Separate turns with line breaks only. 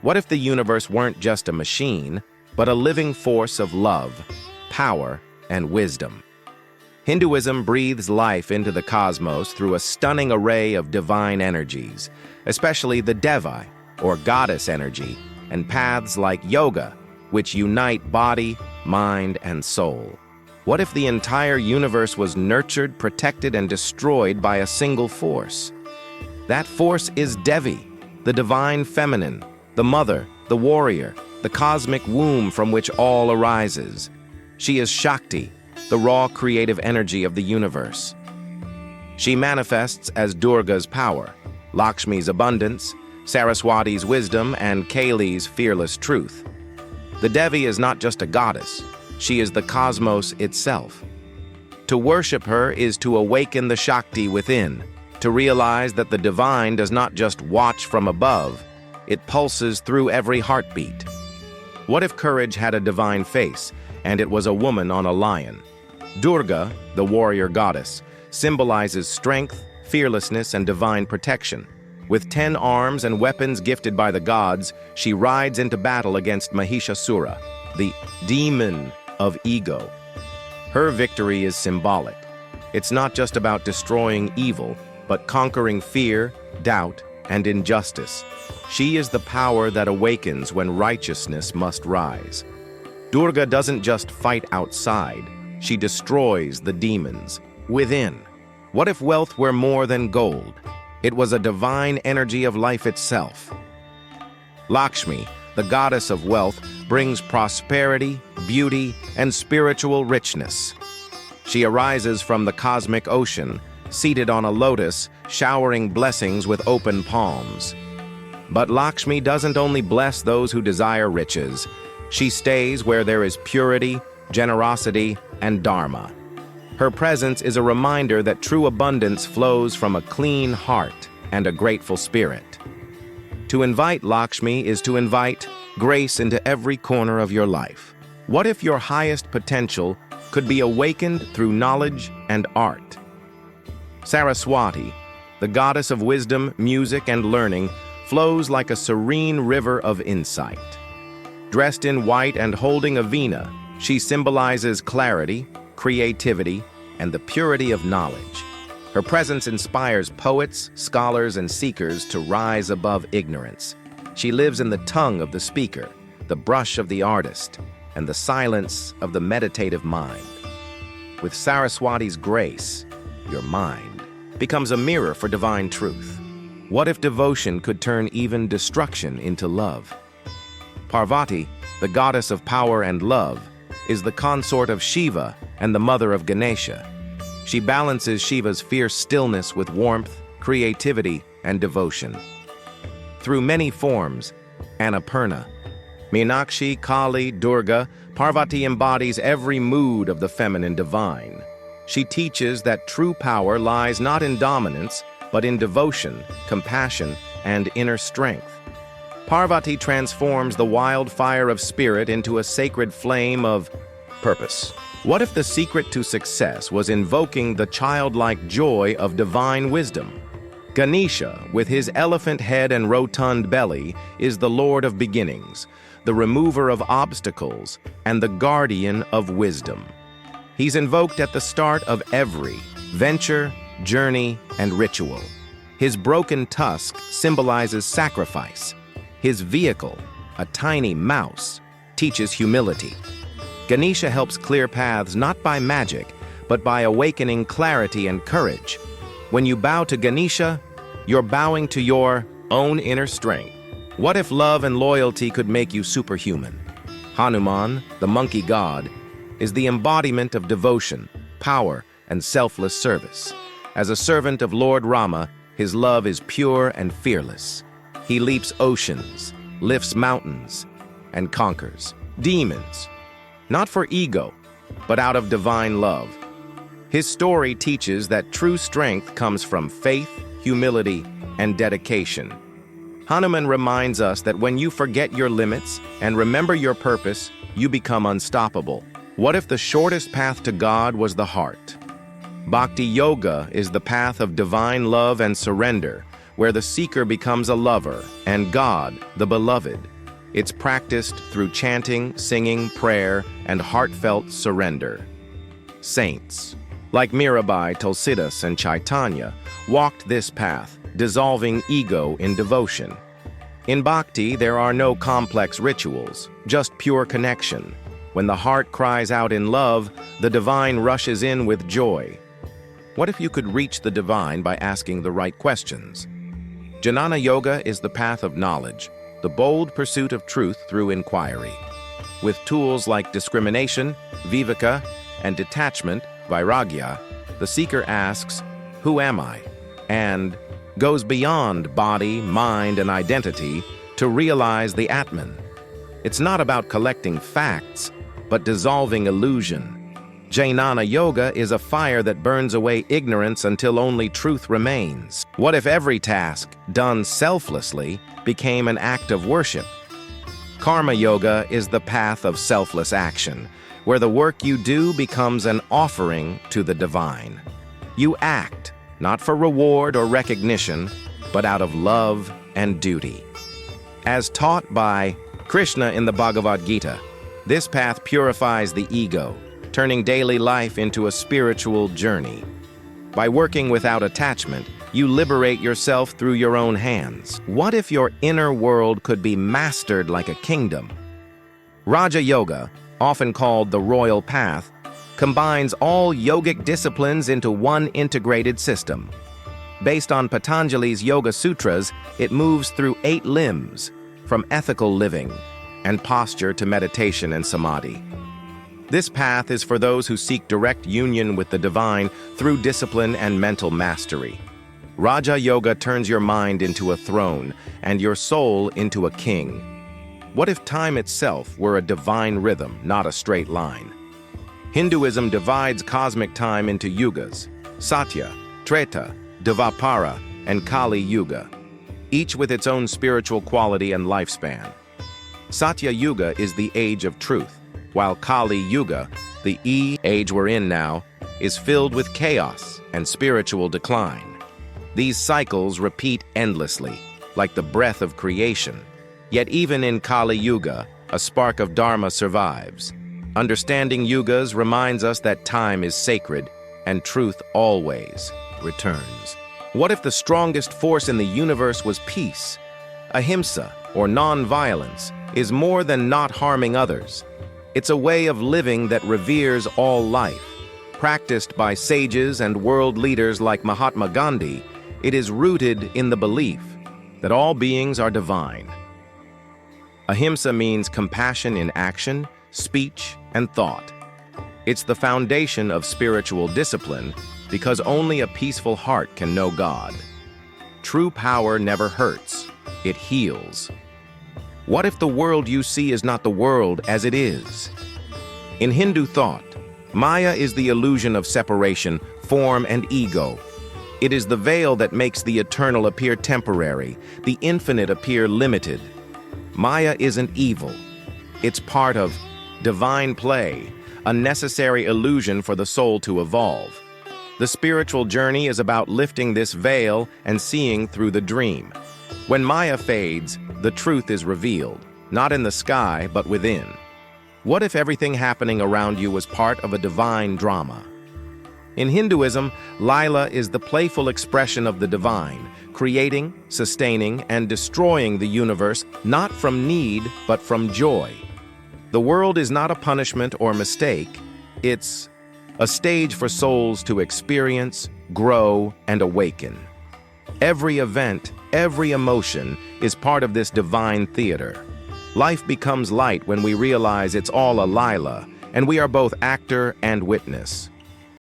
What if the universe weren't just a machine, but a living force of love, power, and wisdom? Hinduism breathes life into the cosmos through a stunning array of divine energies, especially the Devi, or goddess energy, and paths like yoga, which unite body, mind, and soul. What if the entire universe was nurtured, protected, and destroyed by a single force? That force is Devi, the divine feminine, the mother, the warrior, the cosmic womb from which all arises. She is Shakti, the raw creative energy of the universe. She manifests as Durga's power, Lakshmi's abundance, Saraswati's wisdom, and Kali's fearless truth. The Devi is not just a goddess, she is the cosmos itself. To worship her is to awaken the Shakti within, to realize that the divine does not just watch from above, it pulses through every heartbeat. What if courage had a divine face, and it was a woman on a lion? Durga, the warrior goddess, symbolizes strength, fearlessness, and divine protection. With 10 arms and weapons gifted by the gods, she rides into battle against Mahishasura, the demon of ego. Her victory is symbolic. It's not just about destroying evil, but conquering fear, doubt, and injustice. She is the power that awakens when righteousness must rise. Durga doesn't just fight outside, she destroys the demons within. What if wealth were more than gold? It was a divine energy of life itself. Lakshmi, the goddess of wealth, brings prosperity, beauty, and spiritual richness. She arises from the cosmic ocean, seated on a lotus, showering blessings with open palms. But Lakshmi doesn't only bless those who desire riches. She stays where there is purity, generosity, and dharma. Her presence is a reminder that true abundance flows from a clean heart and a grateful spirit. To invite Lakshmi is to invite grace into every corner of your life. What if your highest potential could be awakened through knowledge and art? Saraswati, the goddess of wisdom, music, and learning, flows like a serene river of insight. Dressed in white and holding a veena, she symbolizes clarity, creativity, and the purity of knowledge. Her presence inspires poets, scholars, and seekers to rise above ignorance. She lives in the tongue of the speaker, the brush of the artist, and the silence of the meditative mind. With Saraswati's grace, your mind becomes a mirror for divine truth. What if devotion could turn even destruction into love? Parvati, the goddess of power and love, is the consort of Shiva and the mother of Ganesha. She balances Shiva's fierce stillness with warmth, creativity, and devotion. Through many forms, Annapurna, Meenakshi, Kali, Durga, Parvati embodies every mood of the feminine divine. She teaches that true power lies not in dominance, but in devotion, compassion, and inner strength. Parvati transforms the wildfire of spirit into a sacred flame of purpose. What if the secret to success was invoking the childlike joy of divine wisdom? Ganesha, with his elephant head and rotund belly, is the Lord of beginnings, the remover of obstacles, and the guardian of wisdom. He's invoked at the start of every venture, journey, and ritual. His broken tusk symbolizes sacrifice. His vehicle, a tiny mouse, teaches humility. Ganesha helps clear paths not by magic, but by awakening clarity and courage. When you bow to Ganesha, you're bowing to your own inner strength. What if love and loyalty could make you superhuman? Hanuman, the monkey god, is the embodiment of devotion, power, and selfless service. As a servant of Lord Rama, his love is pure and fearless. He leaps oceans, lifts mountains, and conquers demons, not for ego, but out of divine love. His story teaches that true strength comes from faith, humility, and dedication. Hanuman reminds us that when you forget your limits and remember your purpose, you become unstoppable. What if the shortest path to God was the heart? Bhakti Yoga is the path of divine love and surrender, where the seeker becomes a lover and God, the beloved, It's practiced through chanting, singing, prayer, and heartfelt surrender. Saints, like Mirabai, Tulsidas, and Chaitanya, walked this path, dissolving ego in devotion. In bhakti, there are no complex rituals, just pure connection. When the heart cries out in love, the divine rushes in with joy. What if you could reach the divine by asking the right questions? Jnana Yoga is the path of knowledge, the bold pursuit of truth through inquiry. With tools like discrimination, viveka, and detachment, vairagya, the seeker asks, "Who am I?" and goes beyond body, mind, and identity to realize the Atman. It's not about collecting facts, but dissolving illusion. Jnana Yoga is a fire that burns away ignorance until only truth remains. What if every task, done selflessly, became an act of worship? Karma Yoga is the path of selfless action, where the work you do becomes an offering to the divine. You act, not for reward or recognition, but out of love and duty. As taught by Krishna in the Bhagavad Gita, this path purifies the ego, turning daily life into a spiritual journey. By working without attachment, you liberate yourself through your own hands. What if your inner world could be mastered like a kingdom? Raja Yoga, often called the royal path, combines all yogic disciplines into one integrated system. Based on Patanjali's Yoga Sutras, it moves through 8 limbs, from ethical living and posture to meditation and samadhi. This path is for those who seek direct union with the divine through discipline and mental mastery. Raja Yoga turns your mind into a throne and your soul into a king. What if time itself were a divine rhythm, not a straight line? Hinduism divides cosmic time into yugas: Satya, Treta, Dvapara, and Kali Yuga, each with its own spiritual quality and lifespan. Satya Yuga is the age of truth, while Kali Yuga, the age we're in now, is filled with chaos and spiritual decline. These cycles repeat endlessly, like the breath of creation. Yet even in Kali Yuga, a spark of Dharma survives. Understanding yugas reminds us that time is sacred and truth always returns. What if the strongest force in the universe was peace? Ahimsa, or non-violence, is more than not harming others. It's a way of living that reveres all life. Practiced by sages and world leaders like Mahatma Gandhi, it is rooted in the belief that all beings are divine. Ahimsa means compassion in action, speech, and thought. It's the foundation of spiritual discipline because only a peaceful heart can know God. True power never hurts, it heals. What if the world you see is not the world as it is? In Hindu thought, Maya is the illusion of separation, form, and ego. It is the veil that makes the eternal appear temporary, the infinite appear limited. Maya isn't evil. It's part of divine play, a necessary illusion for the soul to evolve. The spiritual journey is about lifting this veil and seeing through the dream. When Maya fades, the truth is revealed, not in the sky, but within. What if everything happening around you was part of a divine drama? In Hinduism, Lila is the playful expression of the divine, creating, sustaining, and destroying the universe not from need, but from joy. The world is not a punishment or mistake, it's a stage for souls to experience, grow, and awaken. Every event, every emotion is part of this divine theater. Life becomes light when we realize it's all a Lila, and we are both actor and witness.